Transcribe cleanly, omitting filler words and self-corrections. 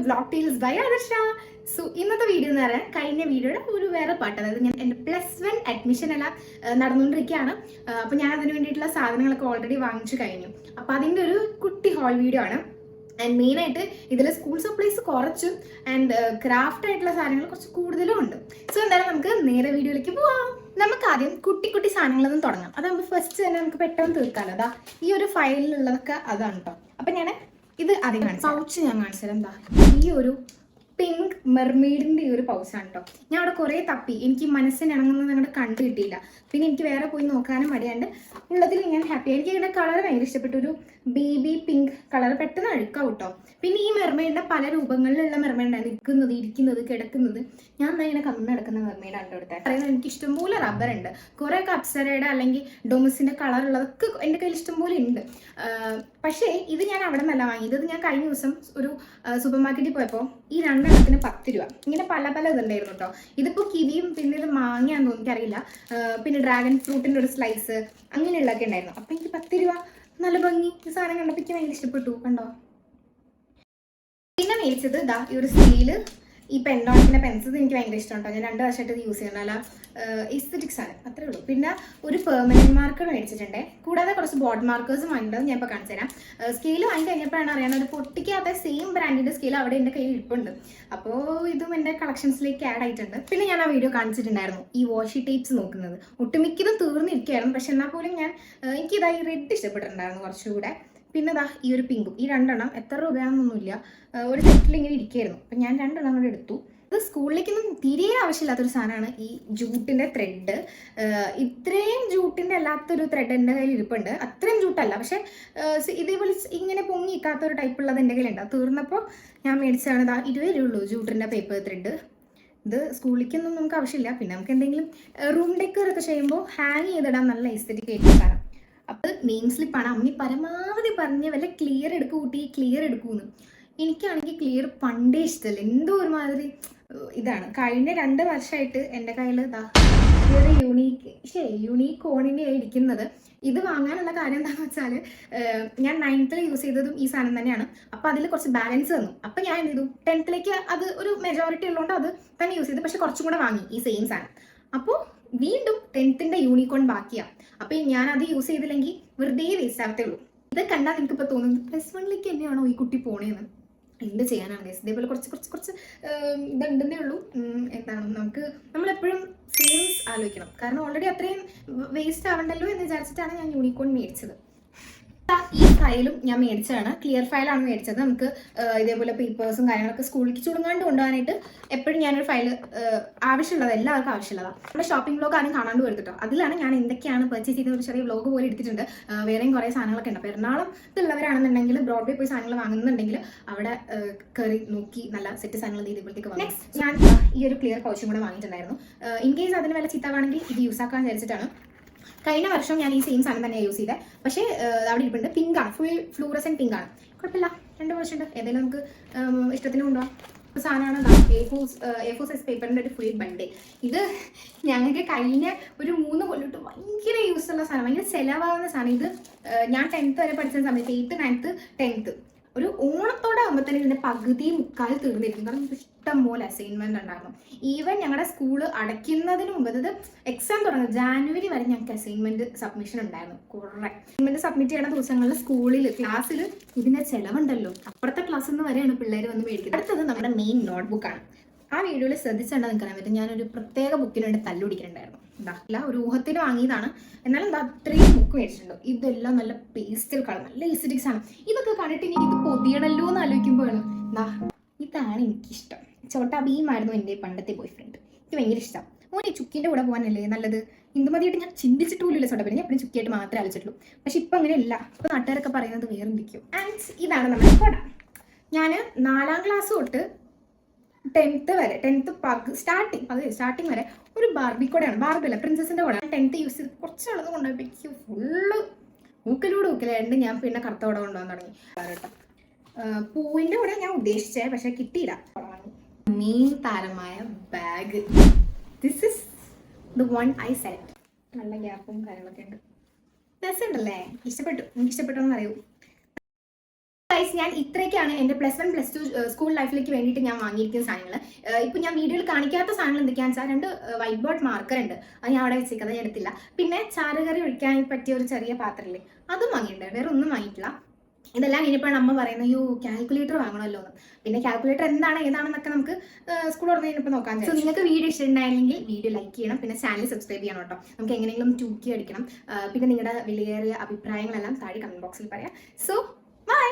Vlog tales by ആദർശ. So ഇന്നത്തെ video എന്ന് പറയാൻ കഴിഞ്ഞ വീഡിയോയുടെ ഒരു വേറെ പാട്ട്, അതായത് ഞാൻ എൻ്റെ +1 അഡ്മിഷൻ എല്ലാം നടന്നുകൊണ്ടിരിക്കുകയാണ്. അപ്പോൾ ഞാൻ അതിന് വേണ്ടിയിട്ടുള്ള സാധനങ്ങളൊക്കെ ഓൾറെഡി വാങ്ങിച്ചു കഴിഞ്ഞു. അപ്പോൾ അതിൻ്റെ ഒരു കുട്ടി ഹോൾ വീഡിയോ ആണ്. ആൻഡ് മെയിനായിട്ട് ഇതിൽ സ്കൂൾ സപ്ലൈസ് കുറച്ചും ആൻഡ് ക്രാഫ്റ്റ് ആയിട്ടുള്ള സാധനങ്ങൾ കുറച്ച് കൂടുതലും ഉണ്ട്. സോ എന്തായാലും നമുക്ക് നേരെ വീഡിയോയിലേക്ക് പോവാം. നമുക്ക് ആദ്യം കുട്ടി കുട്ടി സാധനങ്ങളൊന്നും തുടങ്ങാം. അതാകുമ്പോൾ ഫസ്റ്റ് തന്നെ നമുക്ക് പെട്ടെന്ന് തീർക്കാമല്ലോ. അതാ ഈ ഒരു ഫയലിലുള്ളതൊക്കെ അതാണ് കേട്ടോ. അപ്പം ഞാൻ ഇത് ആദ്യം കാണിച്ചു. പൗച്ച് ഞാൻ കാണിച്ചത് എന്താ, ഈ ഒരു പിങ്ക് മെർമെയ്ഡിൻ്റെ ഈ ഒരു പൗച്ചാണ് കേട്ടോ. ഞാൻ അവിടെ കുറേ തപ്പി, എനിക്ക് മനസ്സിന് ഇണങ്ങുന്നത് അങ്ങോട്ട് കണ്ടു കിട്ടിയില്ല. പിന്നെ എനിക്ക് വേറെ പോയി നോക്കാനും മടിയാണ്ട് ഉള്ളതിൽ ഞാൻ ഹാപ്പി. എനിക്ക് ഇതിൻ്റെ കളർ ഭയങ്കര ഇഷ്ടപ്പെട്ടു, ഒരു ബേബി പിങ്ക് കളർ, പെട്ടെന്ന് അഴുക്കാവും കേട്ടോ. പിന്നെ ഈ മെർമെയ്ഡിൻ്റെ പല രൂപങ്ങളിലുള്ള മെർമെയ്ഡാണ്, നിൽക്കുന്നത്, ഇരിക്കുന്നത്, കിടക്കുന്നത്. ഞാൻ എന്നാൽ ഇങ്ങനെ കന്ന് കിടക്കുന്ന മെർമെയ്ഡാണ് എടുത്തത്. പറയുന്നത് എനിക്ക് ഇഷ്ടംപോലെ റബ്ബർ ഉണ്ട്, കുറേയൊക്കെ അപ്സരയുടെ അല്ലെങ്കിൽ ഡൊമസിൻ്റെ കളറുള്ളതൊക്കെ എൻ്റെ കയ്യിൽ ഇഷ്ടംപോലെ ഉണ്ട്. പക്ഷേ ഇത് ഞാൻ അവിടെ നിന്നല്ല വാങ്ങിയത്. ഇത് ഞാൻ കഴിഞ്ഞ ദിവസം ഒരു സൂപ്പർ മാർക്കറ്റിൽ പോയപ്പോൾ ഈ രണ്ടെണ്ണത്തിന് 10 രൂപ ഇങ്ങനെ പല പല ഇതുണ്ടായിരുന്നു കേട്ടോ. ഇതിപ്പോൾ കിവിയും പിന്നെ ഇത് മാങ്ങയാന്ന് തോന്നി, എനിക്കറിയില്ല. പിന്നെ ഡ്രാഗൺ ഫ്രൂട്ടിൻ്റെ ഒരു സ്ലൈസ് അങ്ങനെയുള്ളതൊക്കെ ഉണ്ടായിരുന്നു. അപ്പം എനിക്ക് 10 രൂപ, നല്ല ഭംഗി. ഈ സാധനം കണ്ടപ്പോൾ എനിക്ക് ഭയങ്കര ഇഷ്ടപ്പെട്ടു. കണ്ടോ? പിന്നെ മേടിച്ചത് ഇതാ ഈ ഒരു സ്റ്റീല് ഈ പെൻഡോണിൻ്റെ പെൻസിൽസ് എനിക്ക് ഭയങ്കര ഇഷ്ടമുണ്ടോ. ഞാൻ 2 വർഷമായിട്ട് ഇത് യൂസ് ചെയ്യുന്നത്. അല്ല എസ്തെറ്റിക്സ് ആണ്, അത്രേ ഉള്ളൂ. പിന്നെ ഒരു പെർമനൻറ്റ് മാർക്കർ മേടിച്ചിട്ടുണ്ട്. കൂടാതെ കുറച്ച് ബോർഡ് മാർക്കേഴ്സും ഉണ്ട്. ഞാൻ ഇപ്പോൾ കാണിച്ചു തരാം. സ്കെയിൽ വാങ്ങി കഴിഞ്ഞപ്പോഴാണ് അറിയാവുന്നത്, ഒരു പൊട്ടിക്കാത്ത സെയിം ബ്രാൻഡിൻ്റെ സ്കെയിൽ അവിടെ എൻ്റെ കയ്യിൽ ഇരിപ്പുണ്ട്. അപ്പോൾ ഇതും എൻ്റെ കളക്ഷൻസിലേക്ക് ആഡ് ആയിട്ടുണ്ട്. പിന്നെ ഞാൻ ആ വീഡിയോ കാണിച്ചിട്ടുണ്ടായിരുന്നു ഈ വാഷി ടേപ്സ് നോക്കുന്നത്. ഒട്ടുമിക്കതും തീർന്നിരിക്കുകയായിരുന്നു. പക്ഷെ എന്നാൽ പോലും എനിക്കിതായി റെഡ് ഇഷ്ടപ്പെട്ടിട്ടുണ്ടായിരുന്നു കുറച്ചുകൂടെ. പിന്നെ ഇതാ ഈ ഒരു പിങ്കും, ഈ 2 എണ്ണം എത്ര രൂപയാണെന്നൊന്നുമില്ല, ഒരു സെറ്റിൽ ഇങ്ങനെ ഇരിക്കുകയായിരുന്നു. അപ്പം ഞാൻ 2 എണ്ണം കൂടെ എടുത്തു. ഇത് സ്കൂളിലേക്കൊന്നും തീരെ ആവശ്യമില്ലാത്തൊരു സാധനമാണ് ഈ ജൂട്ടിൻ്റെ ത്രെഡ്. ഇത്രയും ജൂട്ടിൻ്റെ അല്ലാത്തൊരു ത്രെഡ് എൻ്റെ കയ്യിൽ ഇരിപ്പുണ്ട്. അത്രയും ജൂട്ടല്ല, പക്ഷേ ഇതേപോലെ ഇങ്ങനെ പൊങ്ങിക്കാത്തൊരു ടൈപ്പുള്ളത് എൻ്റെ കയ്യിലുണ്ട്. അത് തീർന്നപ്പോൾ ഞാൻ മേടിച്ചതാണ്. ഇതാ 20 രൂപയുള്ളൂ ജൂട്ടിൻ്റെ പേപ്പർ ത്രെഡ്. ഇത് സ്കൂളിലേക്കൊന്നും നമുക്ക് ആവശ്യമില്ല. പിന്നെ നമുക്ക് എന്തെങ്കിലും റൂം ഡെക്കറൊക്കെ ചെയ്യുമ്പോൾ ഹാങ് ചെയ്തിടാൻ നല്ല എസ്തെറ്റിക് ആയിട്ടുള്ള സാധനം. അപ്പോൾ നെയിം സ്ലിപ്പാണ്. അമ്മി പരമാവധി പറഞ്ഞ് വല്ല ക്ലിയർ എടുക്കൂട്ടി, ക്ലിയർ എടുക്കൂന്ന്. എനിക്കാണെങ്കിൽ ക്ലിയർ പണ്ടേ ഇഷ്ടമല്ല, എന്തോ ഒരുമാതിരി ഇതാണ്. കഴിഞ്ഞ 2 വർഷമായിട്ട് എൻ്റെ കയ്യിൽ ഇതാ ഒരു യൂണീക്കോണിൻ്റെ ഇരിക്കുന്നത്. ഇത് വാങ്ങാനുള്ള കാര്യം എന്താണെന്ന് വെച്ചാൽ, ഞാൻ 9th യൂസ് ചെയ്തതും ഈ സാധനം തന്നെയാണ്. അപ്പോൾ അതിൽ കുറച്ച് ബാലൻസ് തന്നു. അപ്പോൾ ഞാൻ എന്ത് ചെയ്തു, 10th അത് ഒരു മെജോറിറ്റി ഉള്ളതുകൊണ്ട് അത് തന്നെ യൂസ് ചെയ്തു. പക്ഷെ കുറച്ചും കൂടെ വാങ്ങി ഈ സെയിം സാധനം. അപ്പോൾ വീണ്ടും 10th യൂണിക്കോൺ ബാക്കിയാണ്. അപ്പോൾ ഞാനത് യൂസ് ചെയ്തില്ലെങ്കിൽ വെറുതെ വേസ്റ്റ് ആവത്തേ ഉള്ളൂ. ഇത് കണ്ടാൽ എനിക്കിപ്പോൾ തോന്നുന്നത് +1 തന്നെയാണോ ഈ കുട്ടി പോണേന്ന്. എന്ത് ചെയ്യാനാണ് ഗൈസ്, ഇതേപോലെ കുറച്ച് ഇതുണ്ടെന്നേ ഉള്ളൂ. എന്താണ്, നമ്മളെപ്പോഴും സേവിങ്സ് ആലോചിക്കണം. കാരണം ഓൾറെഡി അത്രയും വേസ്റ്റ് ആവണ്ടല്ലോ എന്ന് വിചാരിച്ചിട്ടാണ് ഞാൻ യൂണിക്കോൺ മേടിച്ചത്. ഈ ഫയലും ഞാൻ മേടിച്ചതാണ്, ക്ലിയർ ഫയലാണ് മേടിച്ചത്. നമുക്ക് ഇതേപോലെ പേപ്പേഴ്സും കാര്യങ്ങളൊക്കെ സ്കൂളിലേക്ക് ചുടുങ്ങാണ്ട് കൊണ്ടുപോകാനായിട്ട് എപ്പോഴും ഞാനൊരു ഫയൽ ആവശ്യമുള്ളത്, എല്ലാവർക്കും ആവശ്യമുള്ളതാണ്. നമ്മുടെ ഷോപ്പിംഗ് വ്ലോഗ് ആരും കാണാണ്ട് വരുത്തിട്ടോ. അതിലാണ് ഞാൻ എന്തൊക്കെയാണ് പർച്ചേസ് ചെയ്ത ഒരു ചെറിയ വ്ലോഗ് പോലെ എടുത്തിട്ടുണ്ട്. വേറെയും കുറേ സാധനങ്ങളൊക്കെ ഉണ്ട്. അപ്പോൾ എറണാകുളത്തുള്ളവരാണെന്നുണ്ടെങ്കിൽ ബ്രോഡ്വേ പോയി സാധനങ്ങൾ വാങ്ങുന്നുണ്ടെങ്കിൽ അവിടെ കയറി നോക്കി നല്ല സെറ്റ് സാധനങ്ങൾ ഇതേപോലത്തേക്ക് വാങ്ങും. നെക്സ്റ്റ് ഞാൻ ഈ ഒരു ക്ലിയർ പൗച്ചും കൂടെ വാങ്ങിയിട്ടുണ്ടായിരുന്നു. ഇൻ കേസ് അതിന് വല്ല ചീത്താവാണെങ്കിൽ ഇത് യൂസ് ആക്കാൻ വിചാരിച്ചിട്ടാണ്. കഴിഞ്ഞ വർഷം ഞാൻ ഈ സെയിം സാധനം തന്നെയാണ് യൂസ് ചെയ്തത്. പക്ഷേ അവിടെ ഇരിപ്പുണ്ട്, പിങ്കാണ്, ഫുൾ ഫ്ലൂറസെൻറ്റ് പിങ്കാണ്. കുഴപ്പമില്ല, 2 വർഷമുണ്ട്. ഏതെങ്കിലും നമുക്ക് ഇഷ്ടത്തിന് കൊണ്ടുപോകാം സാധനമാണ്. A4 സൈസ് പേപ്പറിൻ്റെ ഒരു ഫുൾ ബണ്ട്. ഇത് ഞങ്ങൾക്ക് കഴിഞ്ഞ ഒരു 3 കൊല്ലത്ത് ഭയങ്കര യൂസ്ഫുള്ള സാധനം, ഭയങ്കര ചിലവാകുന്ന സാധനം. ഇത് ഞാൻ 10th വരെ പഠിച്ച സമയത്ത് 8th 9th 10th ഒരു ഓണത്തോടെ ആകുമ്പോൾ തന്നെ ഇതിൻ്റെ പകുതി മുക്കാൽ തീർന്നിരിക്കും. കാരണം ഇഷ്ടം പോലെ അസൈൻമെൻറ്റ് ഉണ്ടായിരുന്നു. ഈവൻ ഞങ്ങളുടെ സ്കൂള് അടയ്ക്കുന്നതിന് മുമ്പ്, അതായത് എക്സാം തുടങ്ങുന്നത് ജാനുവരി വരെ ഞങ്ങൾക്ക് അസൈൻമെൻറ്റ് സബ്മിഷൻ ഉണ്ടായിരുന്നു. കുറേ അസൈൻമെൻറ്റ് സബ്മിറ്റ് ചെയ്യുന്ന ദിവസങ്ങളിൽ സ്കൂളിൽ ക്ലാസ്സിൽ ഇതിൻ്റെ ചിലവുണ്ടല്ലോ. അപ്പുറത്തെ ക്ലാസ്സിൽ നിന്ന് വരെയാണ് പിള്ളേർ വന്ന് മേടിക്കുന്നത്. അടുത്തത് നമ്മുടെ മെയിൻ നോട്ട്ബുക്കാണ്. ആ വീഡിയോയിൽ ശ്രദ്ധിച്ചിട്ടുണ്ടെന്ന് നിൽക്കാൻ പറ്റും. ഞാനൊരു പ്രത്യേക ബുക്കിന് വേണ്ടി തല്ലുപിടിക്കുന്നുണ്ടായിരുന്നു. എന്താ ഒരു ഊഹത്തിന് വാങ്ങിയതാണ്, എന്നാലും എന്താ അത്രയും ബുക്ക് മേടിച്ചിട്ടുണ്ടോ. ഇതെല്ലാം നല്ല പേസ്റ്റൽ കളർ, നല്ല എസ്തെറ്റിക്സ് ആണ്. ഇതൊക്കെ കണ്ടിട്ട് ഇനി ഇത് പൊതിയണല്ലോ എന്ന് ആലോചിക്കുമ്പോഴാണ് ഇതാണ് എനിക്കിഷ്ടം. ചോട്ടാ ഭീമായിരുന്നു എൻ്റെ പണ്ടത്തെ ബോയ് ഫ്രണ്ട്. എനിക്ക് ഭയങ്കര ഇഷ്ടം. മോനെ ചുക്കിൻ്റെ കൂടെ പോകാനല്ലേ നല്ലത്. ഇന്ദുമതിയായിട്ട് ഞാൻ ചിന്തിച്ചിട്ട് പോലും ഇല്ല ചോട്ടാ. പിന്നെ എപ്പോഴും ചുക്കിയായിട്ട് മാത്രമേ ആലോചിച്ചിട്ടുള്ളൂ. പക്ഷെ ഇപ്പം അങ്ങനെയല്ല. ഇപ്പം നാട്ടുകാരൊക്കെ പറയുന്നത് വേറെന്തൊക്കെയോ. ആൻഡ് ഇതാണ് നമ്മുടെ കൊട. ഞാൻ 4ാം ക്ലാസ് തൊട്ട് 10th വരെ, 10th സ്റ്റാർട്ടിങ് വരെ ഒരു ബാർബി കൂടെയാണ്, ബാർബിയല്ല പ്രിൻസസിൻ്റെ കൂടെ 10th യൂസ് ചെയ്ത് കുറച്ചാളത് കൊണ്ടുപോയി ഫുള്ള് ഊക്കലായിട്ട് ഞാൻ പിന്നെ കറുത്ത കൂടെ കൊണ്ടുപോകാൻ തുടങ്ങി കേട്ടോ. പൂവിൻ്റെ കൂടെ ഞാൻ ഉദ്ദേശിച്ചത്, പക്ഷെ കിട്ടിയില്ല. മെയിൻ താരമായ bag, this is the one I select. നല്ല ഗ്യാപ്പും കാര്യങ്ങളൊക്കെ ഉണ്ട്, രസമുണ്ടല്ലേ. എനിക്ക് ഇഷ്ടപ്പെട്ടു എന്ന് അറിയൂ. ഗൈസ്, ഞാൻ ഇത്രയൊക്കെയാണ് എൻ്റെ +1 +2 സ്കൂൾ ലൈഫിലേക്ക് വേണ്ടിയിട്ട് ഞാൻ വാങ്ങിയിരിക്കുന്ന സാധനങ്ങൾ. ഇപ്പം ഞാൻ വീഡിയോയിൽ കാണിക്കാത്ത സാധനങ്ങൾ എന്തൊക്കെയാണെന്ന് വെച്ചാൽ 2 വൈറ്റ് ബോർഡ് മാർക്കർ ഉണ്ട്, അത് ഞാൻ അവിടെ വെച്ചേക്കുന്നത്, ഞാൻ എടുത്തില്ല. പിന്നെ ചാറുകറി ഒഴിക്കാൻ പറ്റിയ ഒരു ചെറിയ പാത്രമില്ലേ, അതും വാങ്ങിയിട്ടുണ്ട്, വേറെ ഒന്നും വാങ്ങിയിട്ടില്ല. ഇതെല്ലാം കഴിഞ്ഞപ്പോഴാണ് അമ്മ പറയുന്നത് കാൽക്കുലേറ്റർ വാങ്ങണമല്ലോ എന്ന്. പിന്നെ കാൽക്കുലേറ്റർ എന്താണ് ഏതാണെന്നൊക്കെ നമുക്ക് സ്കൂൾ തുറന്നു കഴിഞ്ഞപ്പോൾ നോക്കാം. സോ നിങ്ങൾക്ക് വീഡിയോ ഇഷ്ടമുണ്ടായിരുന്നെങ്കിൽ വീഡിയോ ലൈക്ക് ചെയ്യണം, പിന്നെ ചാനൽ സബ്സ്ക്രൈബ് ചെയ്യണം കേട്ടോ. നമുക്ക് എങ്ങനെയെങ്കിലും 2K അടിക്കണം. പിന്നെ നിങ്ങളുടെ വിലയേറിയ അഭിപ്രായങ്ങളെല്ലാം താഴെ കമന്റ് ബോക്സിൽ പറയാം. So by.